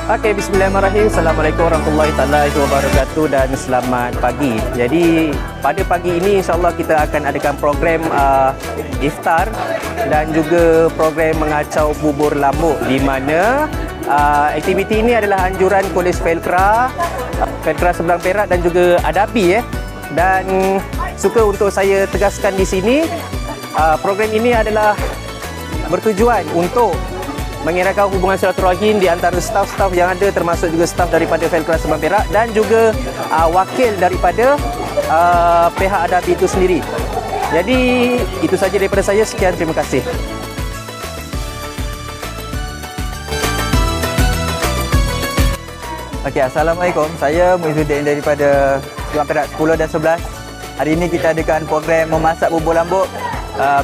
Okey, bismillahirrahmanirrahim. Assalamualaikum warahmatullahi taala wabarakatuh dan selamat pagi. Jadi, pada pagi ini insya-Allah kita akan adakan program iftar dan juga program mengacau bubur lambuk di mana aktiviti ini adalah anjuran Polis Felkra Seberang Perak dan juga Adabi Dan suka untuk saya tegaskan di sini, program ini adalah bertujuan untuk mengeratkan hubungan silaturahim di antara staf-staf yang ada, termasuk juga staf daripada Felkra Seberang Perak dan juga wakil daripada pihak Adabi itu sendiri. Jadi itu saja daripada saya. Sekian, terima kasih. Okey, Assalamualaikum. Saya Muizzuddin daripada Seberang Perak 10 dan 11. Hari ini kita adakan program memasak bubur lambuk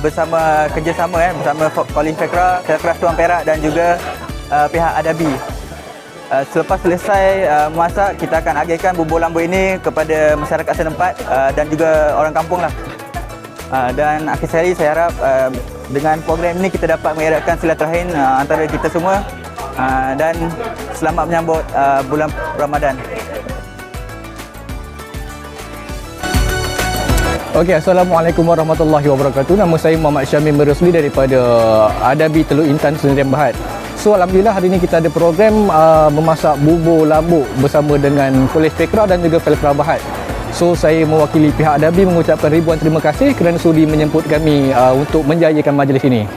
bersama kerjasama bersama Polis Felkra Seberang Perak dan juga pihak Adabi. Selepas selesai memasak, kita akan agihkan bubur lambuk ini kepada masyarakat setempat dan juga orang kampung lah. Dan akhir sekali saya harap dengan program ini kita dapat mengeratkan silaturahim antara kita semua dan selamat menyambut bulan Ramadan. Okey, Assalamualaikum warahmatullahi wabarakatuh. Nama saya Muhammad Syamil Merosli daripada Adabi Teluk Intan Sdn Bhd. So, alhamdulillah hari ini kita ada program memasak bubur lambuk bersama dengan Polis Felkra dan juga Felkra Bhd. So, saya mewakili pihak Adabi mengucapkan ribuan terima kasih kerana sudi menjemput kami untuk menjayakan majlis ini.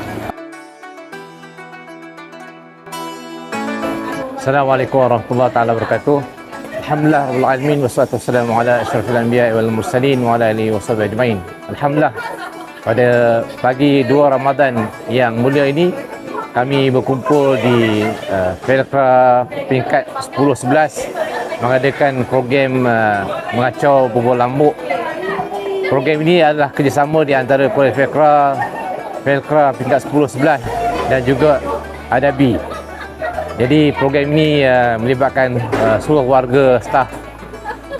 Assalamualaikum warahmatullahi wabarakatuh. Alhamdulillah rabbil alamin wassalatu wassalamu ala asyrafil anbiya'i wal mursalin wa ala alihi washabihi ajmain. Alhamdulillah, pada pagi 2 Ramadan yang mulia ini kami berkumpul di Felkra peringkat 10-11 mengadakan program mengacau bubur lambuk. Program ini adalah kerjasama di antara Polis Felkra peringkat 10-11 dan juga Adabi. Jadi program ini melibatkan seluruh warga staf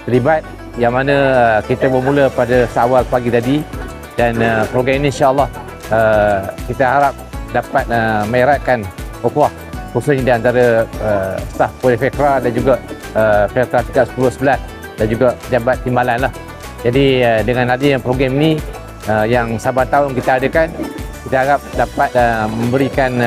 terlibat, yang mana kita bermula pada seawal pagi tadi, dan program ini insya-Allah kita harap dapat mengeratkan ukhuwah khususnya di antara staf Polis Felkra dan juga Felkra tingkat 10-11 dan juga pejabat timbalan lah. Jadi dengan adanya program ini yang saban tahun kita adakan, kita harap dapat memberikan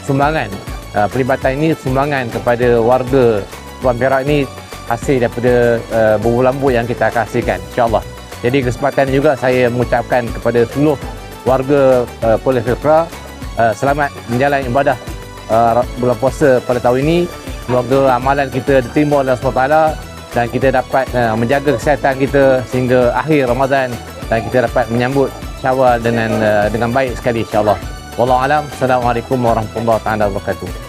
sumbangan. Perlibatan ini sumbangan kepada warga Seberang Perak ini hasil daripada bubur lambuk yang kita akan hasilkan, insya-Allah. Jadi kesempatan ini juga saya mengucapkan kepada seluruh warga Polis Felkra selamat menjalani ibadah bulan puasa pada tahun ini. Semoga amalan kita diterima oleh Allah SWT dan kita dapat menjaga kesihatan kita sehingga akhir Ramadan dan kita dapat menyambut Syawal dengan baik sekali, insya-Allah. Wallahu alam. Assalamualaikum warahmatullahi wabarakatuh.